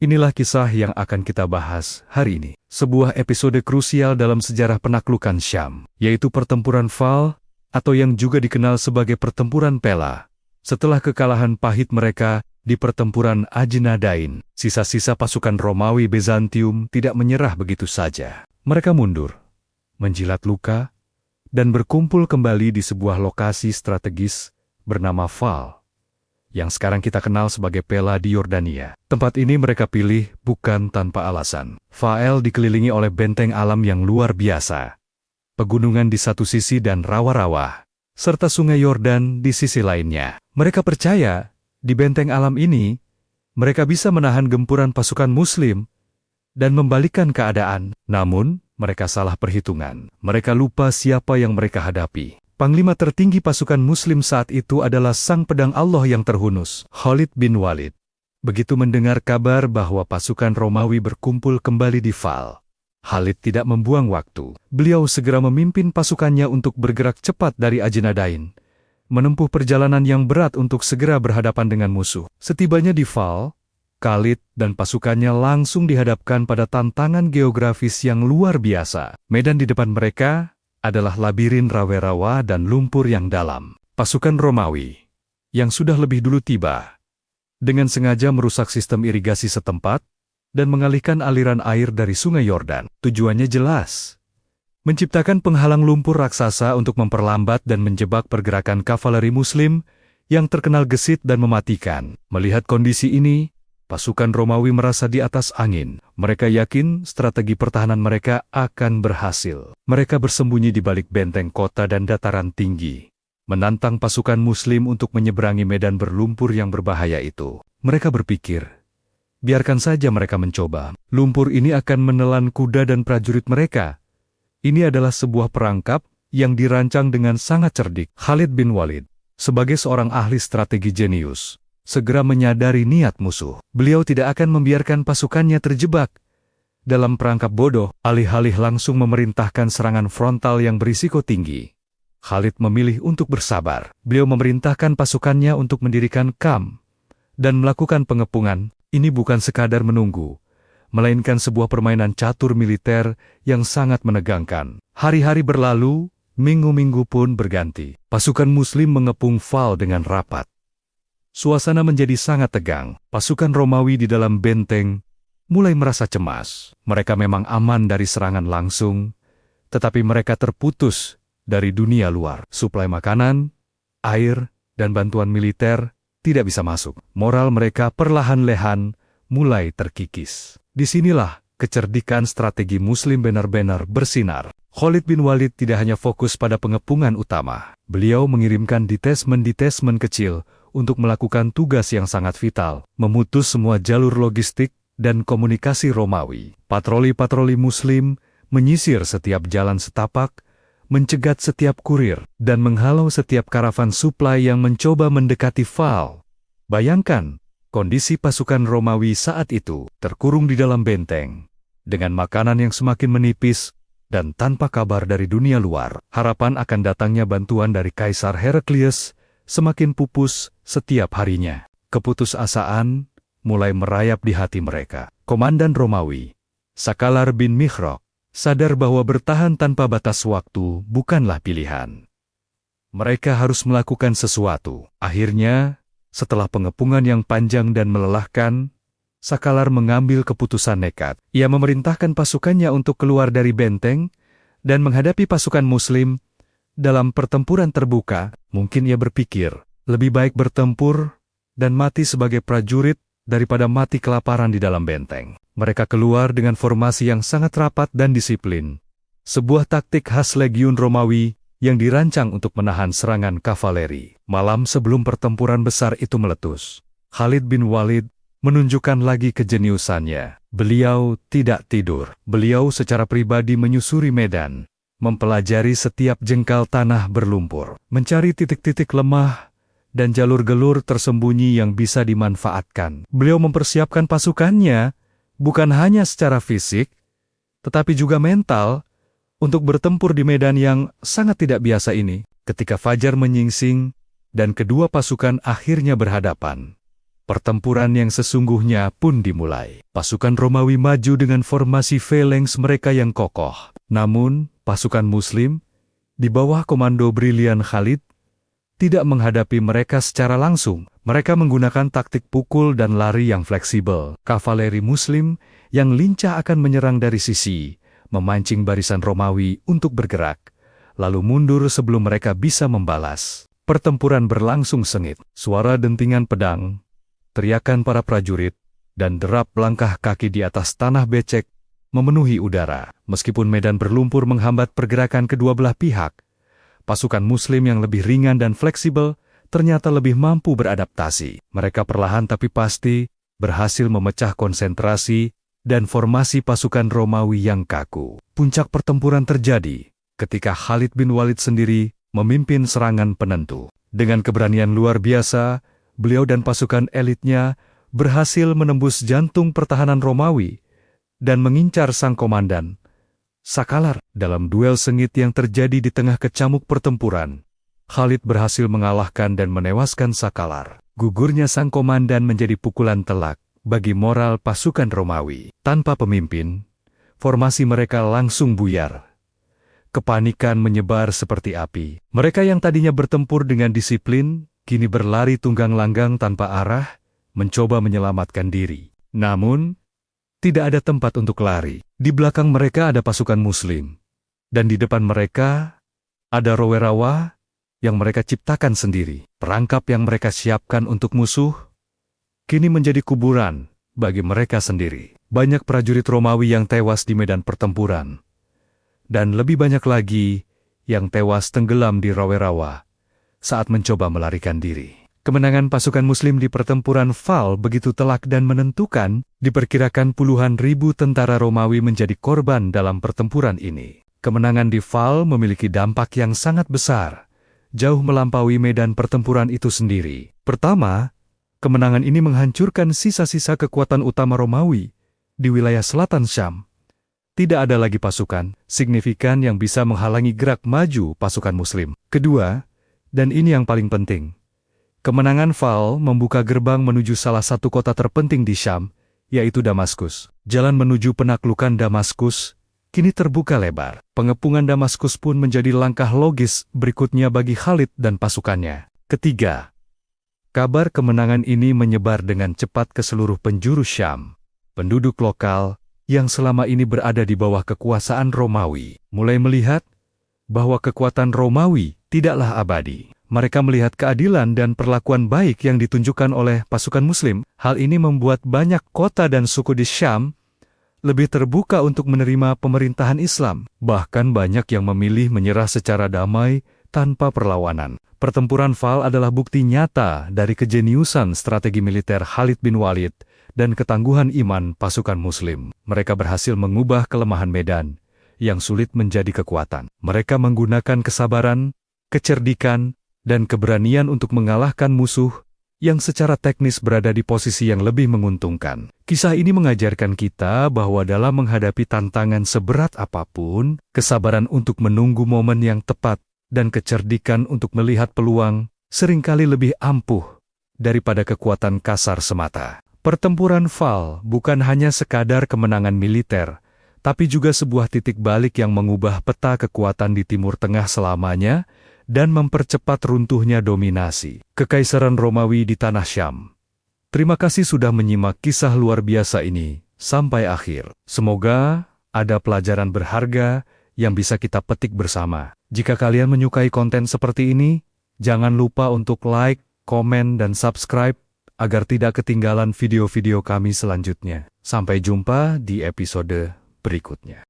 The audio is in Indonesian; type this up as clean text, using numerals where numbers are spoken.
Inilah kisah yang akan kita bahas hari ini. Sebuah episode krusial dalam sejarah penaklukan Syam, yaitu pertempuran Fal, atau yang juga dikenal sebagai pertempuran Pela. Setelah kekalahan pahit mereka di pertempuran Ajnadain, sisa-sisa pasukan Romawi Bizantium tidak menyerah begitu saja. Mereka mundur, menjilat luka, dan berkumpul kembali di sebuah lokasi strategis bernama Fal, yang sekarang kita kenal sebagai Pela di Yordania. Tempat ini mereka pilih bukan tanpa alasan. Fal dikelilingi oleh benteng alam yang luar biasa. Pegunungan di satu sisi dan rawa-rawa, serta sungai Yordan di sisi lainnya. Mereka percaya, di benteng alam ini, mereka bisa menahan gempuran pasukan Muslim dan membalikkan keadaan. Namun, mereka salah perhitungan. Mereka lupa siapa yang mereka hadapi. Panglima tertinggi pasukan Muslim saat itu adalah sang pedang Allah yang terhunus, Khalid bin Walid. Begitu mendengar kabar bahwa pasukan Romawi berkumpul kembali di Fal, Khalid tidak membuang waktu. Beliau segera memimpin pasukannya untuk bergerak cepat dari Ajnadain, menempuh perjalanan yang berat untuk segera berhadapan dengan musuh. Setibanya di Fal, Khalid dan pasukannya langsung dihadapkan pada tantangan geografis yang luar biasa. Medan di depan mereka adalah labirin rawa-rawa dan lumpur yang dalam. Pasukan Romawi, yang sudah lebih dulu tiba, dengan sengaja merusak sistem irigasi setempat dan mengalihkan aliran air dari sungai Yordan. Tujuannya jelas, menciptakan penghalang lumpur raksasa untuk memperlambat dan menjebak pergerakan kavaleri Muslim yang terkenal gesit dan mematikan. Melihat kondisi ini, pasukan Romawi merasa di atas angin. Mereka yakin strategi pertahanan mereka akan berhasil. Mereka bersembunyi di balik benteng kota dan dataran tinggi, menantang pasukan Muslim untuk menyeberangi medan berlumpur yang berbahaya itu. Mereka berpikir, biarkan saja mereka mencoba. Lumpur ini akan menelan kuda dan prajurit mereka. Ini adalah sebuah perangkap yang dirancang dengan sangat cerdik. Khalid bin Walid, sebagai seorang ahli strategi jenius, segera menyadari niat musuh. Beliau tidak akan membiarkan pasukannya terjebak dalam perangkap bodoh. Alih-alih langsung memerintahkan serangan frontal yang berisiko tinggi, Khalid memilih untuk bersabar. Beliau memerintahkan pasukannya untuk mendirikan kamp dan melakukan pengepungan. Ini bukan sekadar menunggu, melainkan sebuah permainan catur militer yang sangat menegangkan. Hari-hari berlalu, minggu-minggu pun berganti. Pasukan Muslim mengepung Fal dengan rapat. Suasana menjadi sangat tegang. Pasukan Romawi di dalam benteng mulai merasa cemas. Mereka memang aman dari serangan langsung, tetapi mereka terputus dari dunia luar. Suplai makanan, air, dan bantuan militer tidak bisa masuk. Moral mereka perlahan-lahan mulai terkikis. Disinilah kecerdikan strategi Muslim benar-benar bersinar. Khalid bin Walid tidak hanya fokus pada pengepungan utama. Beliau mengirimkan detesmen-detesmen kecil untuk melakukan tugas yang sangat vital, memutus semua jalur logistik dan komunikasi Romawi. Patroli-patroli Muslim menyisir setiap jalan setapak, mencegat setiap kurir, dan menghalau setiap karavan suplai yang mencoba mendekati Fal. Bayangkan kondisi pasukan Romawi saat itu, terkurung di dalam benteng, dengan makanan yang semakin menipis, dan tanpa kabar dari dunia luar. Harapan akan datangnya bantuan dari Kaisar Heraklius semakin pupus setiap harinya. Keputusasaan mulai merayap di hati mereka. Komandan Romawi, Sakalar bin Mikhrok, sadar bahwa bertahan tanpa batas waktu bukanlah pilihan. Mereka harus melakukan sesuatu. Akhirnya, setelah pengepungan yang panjang dan melelahkan, Sakalar mengambil keputusan nekat. Ia memerintahkan pasukannya untuk keluar dari benteng dan menghadapi pasukan Muslim dalam pertempuran terbuka. Mungkin ia berpikir, lebih baik bertempur dan mati sebagai prajurit daripada mati kelaparan di dalam benteng. Mereka keluar dengan formasi yang sangat rapat dan disiplin. Sebuah taktik khas legiun Romawi yang dirancang untuk menahan serangan kavaleri. Malam sebelum pertempuran besar itu meletus, Khalid bin Walid menunjukkan lagi kejeniusannya. Beliau tidak tidur. Beliau secara pribadi menyusuri medan, mempelajari setiap jengkal tanah berlumpur, mencari titik-titik lemah dan jalur-gelur tersembunyi yang bisa dimanfaatkan. Beliau mempersiapkan pasukannya bukan hanya secara fisik, tetapi juga mental untuk bertempur di medan yang sangat tidak biasa ini. Ketika fajar menyingsing dan kedua pasukan akhirnya berhadapan, Pertempuran yang sesungguhnya pun dimulai. Pasukan Romawi maju dengan formasi phalanx mereka yang kokoh. Namun, pasukan Muslim, di bawah komando brilian Khalid, tidak menghadapi mereka secara langsung. Mereka menggunakan taktik pukul dan lari yang fleksibel. Kavaleri Muslim yang lincah akan menyerang dari sisi, memancing barisan Romawi untuk bergerak, lalu mundur sebelum mereka bisa membalas. Pertempuran berlangsung sengit. Suara dentingan pedang, teriakan para prajurit, dan derap langkah kaki di atas tanah becek memenuhi udara. Meskipun medan berlumpur menghambat pergerakan kedua belah pihak, pasukan Muslim yang lebih ringan dan fleksibel ternyata lebih mampu beradaptasi. Mereka perlahan tapi pasti berhasil memecah konsentrasi dan formasi pasukan Romawi yang kaku. Puncak pertempuran terjadi ketika Khalid bin Walid sendiri memimpin serangan penentu. Dengan keberanian luar biasa, beliau dan pasukan elitnya berhasil menembus jantung pertahanan Romawi dan mengincar sang komandan, Sakalar. Dalam duel sengit yang terjadi di tengah kecamuk pertempuran, Khalid berhasil mengalahkan dan menewaskan Sakalar. Gugurnya sang komandan menjadi pukulan telak bagi moral pasukan Romawi. Tanpa pemimpin, formasi mereka langsung buyar. Kepanikan menyebar seperti api. Mereka yang tadinya bertempur dengan disiplin, kini berlari tunggang langgang tanpa arah, mencoba menyelamatkan diri. Namun, tidak ada tempat untuk lari. Di belakang mereka ada pasukan Muslim, dan di depan mereka ada Rowerawa yang mereka ciptakan sendiri. Perangkap yang mereka siapkan untuk musuh kini menjadi kuburan bagi mereka sendiri. Banyak prajurit Romawi yang tewas di medan pertempuran, dan lebih banyak lagi yang tewas tenggelam di Rowerawa saat mencoba melarikan diri. Kemenangan pasukan Muslim di pertempuran Fal begitu telak dan menentukan. Diperkirakan puluhan ribu tentara Romawi menjadi korban dalam pertempuran ini. Kemenangan di Fal memiliki dampak yang sangat besar, jauh melampaui medan pertempuran itu sendiri. Pertama, kemenangan ini menghancurkan sisa-sisa kekuatan utama Romawi di wilayah selatan Syam. Tidak ada lagi pasukan signifikan yang bisa menghalangi gerak maju pasukan Muslim. Kedua, dan ini yang paling penting, kemenangan Fal membuka gerbang menuju salah satu kota terpenting di Syam, yaitu Damaskus. Jalan menuju penaklukan Damaskus kini terbuka lebar. Pengepungan Damaskus pun menjadi langkah logis berikutnya bagi Khalid dan pasukannya. Ketiga, kabar kemenangan ini menyebar dengan cepat ke seluruh penjuru Syam. Penduduk lokal yang selama ini berada di bawah kekuasaan Romawi mulai melihat bahwa kekuatan Romawi tidaklah abadi. Mereka melihat keadilan dan perlakuan baik yang ditunjukkan oleh pasukan Muslim. Hal ini membuat banyak kota dan suku di Syam lebih terbuka untuk menerima pemerintahan Islam. Bahkan banyak yang memilih menyerah secara damai tanpa perlawanan. Pertempuran Fal adalah bukti nyata dari kejeniusan strategi militer Khalid bin Walid dan ketangguhan iman pasukan Muslim. Mereka berhasil mengubah kelemahan medan yang sulit menjadi kekuatan. Mereka menggunakan kesabaran, kecerdikan, dan keberanian untuk mengalahkan musuh yang secara teknis berada di posisi yang lebih menguntungkan. Kisah ini mengajarkan kita bahwa dalam menghadapi tantangan seberat apapun, kesabaran untuk menunggu momen yang tepat dan kecerdikan untuk melihat peluang seringkali lebih ampuh daripada kekuatan kasar semata. Pertempuran Fal bukan hanya sekadar kemenangan militer, tapi juga sebuah titik balik yang mengubah peta kekuatan di Timur Tengah selamanya dan mempercepat runtuhnya dominasi Kekaisaran Romawi di tanah Syam. Terima kasih sudah menyimak kisah luar biasa ini sampai akhir. Semoga ada pelajaran berharga yang bisa kita petik bersama. Jika kalian menyukai konten seperti ini, jangan lupa untuk like, komen, dan subscribe agar tidak ketinggalan video-video kami selanjutnya. Sampai jumpa di episode berikutnya.